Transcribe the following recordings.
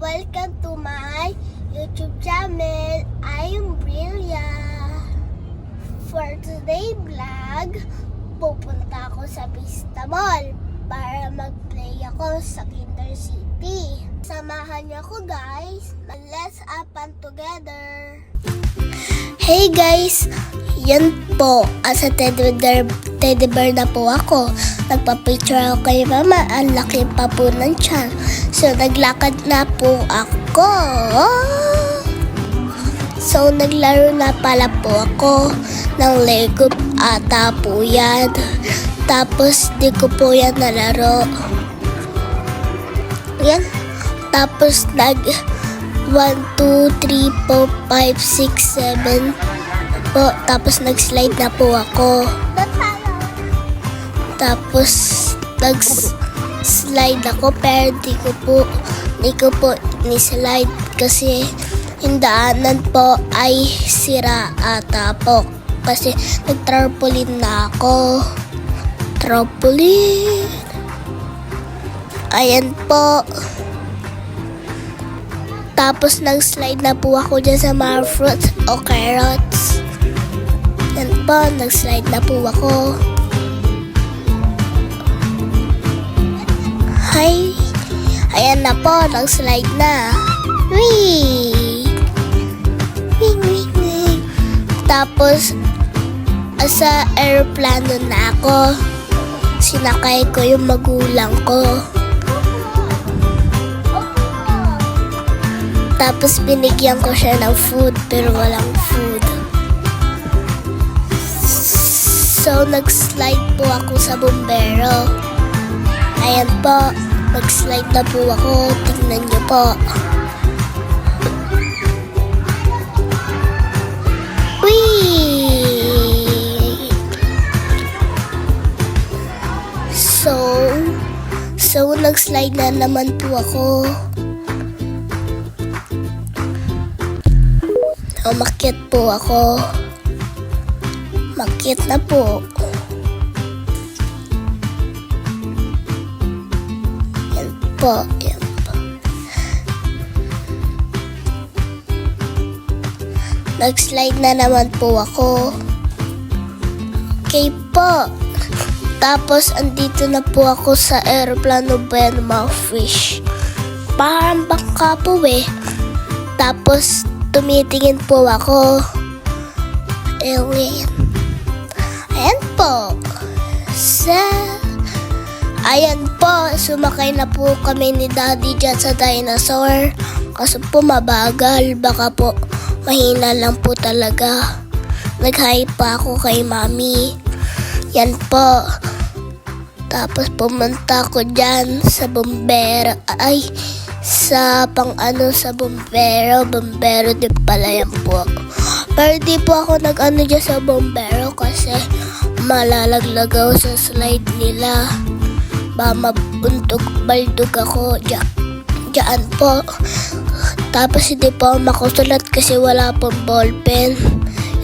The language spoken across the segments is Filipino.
Welcome to my YouTube channel. I am Brillia. For today vlog, pupunta ako sa Vista Mall para mag-play ako sa Kinder City. Samahan niyo ako guys. Let's up and together. Hey guys, yan po. As a teddy bear na po ako. Nagpa-picture ako kay mama. Ang laki pa po ng tiyan. So, naglakad na po ako. So, naglaro na pala po ako ng Lego ata po yan. Tapos, di ko po yan nalaro. Yan. Tapos, 1, 2, 3, 4, 5, 6, 7 po. Tapos, nag-slide na po ako. Tapos, nag-slide ako pero di ko po ni-slide kasi yung daanan po ay sira ata po. Kasi nag-trampoline na ako. Trampoline. Ayan po. Tapos nag-slide na po ako dyan sa mga fruits o carrots. Ayan po, nag-slide na po ako. Hi. Ayan na po, nag-slide na. Whee! Wing, wing, wing. Tapos, sa aeroplano na ako. Sinakay ko yung magulang ko. Tapos, binigyan ko siya ng food, pero walang food. So, nag-slide po ako sa bumbero. Ayan po, mag-slide na po ako. Tingnan niyo po. Whee! So nag-slide na naman po ako. Umakyat po ako. Umakyat na po. Yan po. Nag-slide na naman po ako. Okay po. Tapos, andito na po ako sa aeroplano Benmouth Fish. Parang bangka po eh. Tapos, tumitingin po ako. Alien. Ayan po. Ayan po, sumakay na po kami ni Daddy dyan sa dinosaur. Kaso po mabagal, baka po mahina lang po talaga. Nag-hi pa ako kay Mami. Yan po. Tapos pumunta ko dyan sa bumbero. Ay, sa sa bumbero. Bumbero din pala yan po. Pero di po ako nag-ano dyan sa bumbero kasi malalaglag ako sa slide nila. Ba baldog ako dyan po. Tapos hindi po ako makusulat kasi wala pong ballpen.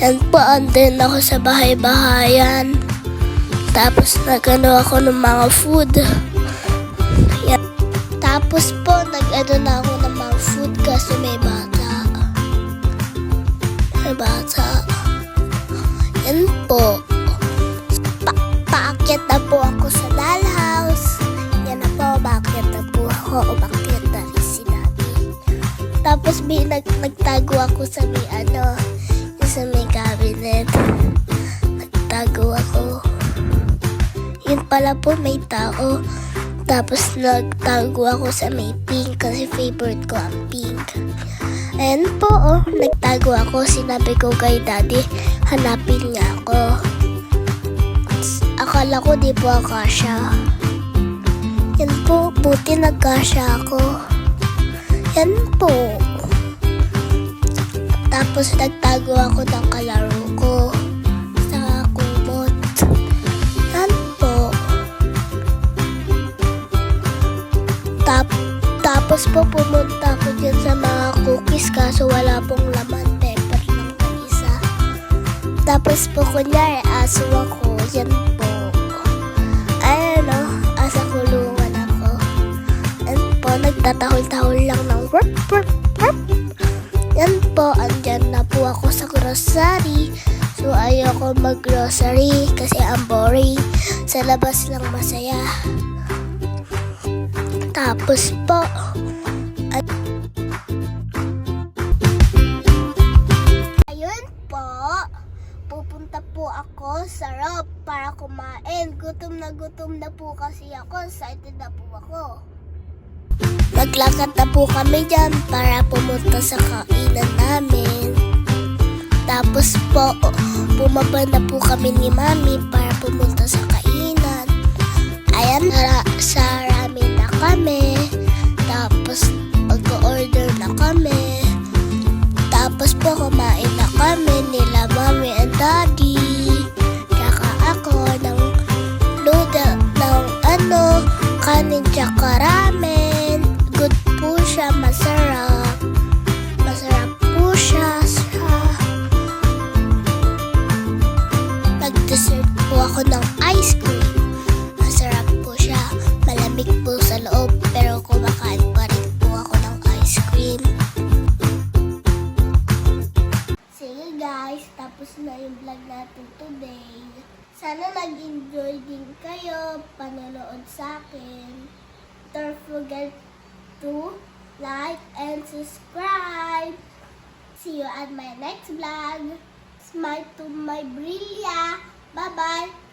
Yan po, andun ako sa bahay-bahayan. Tapos nagano ako ng mga food. Yan. Tapos po nag-ano na ako ng mga food kasi may bata. May bata. Yan po. Paakyat na po ako sa dollhouse. Yan na po, paakyat na po ako. Umakyat na rin si Daddy. Tapos nagtago ako sa sa may cabinet. Nagtago ako. Yun pala po may tao. Tapos nagtago ako sa may pink kasi favorite ko ang pink. Ayan po, nagtago ako. Sinabi ko kay Daddy, hanapin niya ako. Akala ko di po akasya. Yan po, buti nagkasya ako. Yan po. Tapos nagtago ako ng kalaro ko sa kumot. Yan po. Tapos po pumunta ako dyan sa mga cookies kaso wala pong laman, pepper lang na isa. Tapos po kunyari aso ako. Yan po. Ayan asa kulungan ako. And po, nagtatahol-tahol lang ng work, work, work. Yan po, andyan na po ako sa grocery. So ayoko mag-grocery kasi ang boring. Sa labas lang masaya. Tapos po, ayun po, pupunta po ako sa Rob para kumain. Gutom na po kasi ako. Excited na po ako. Maglakad na po kami dyan para pumunta sa kainan namin. Tapos po, bumaba na po kami ni Mami para pumunta sa kainan. Ayan, sa ramen na kami. Tapos, mag-order na kami. Tapos po, kumain na kami nila Mami and Daddy. Tsaka ako ng noodle, ng kanin tsaka ramen. Good po siya, masarap. Masarap po siya. Nag-dessert po ako ng ice cream. Masarap po siya. Malamig po sa loob pero kumakain pa rin po ako ng ice cream. Sige guys, tapos na yung vlog natin today. Sana nag-enjoy din kayo panonood sa akin. Don't forget to like and subscribe. See you at my next vlog. Smile to my Brillia. Bye-bye.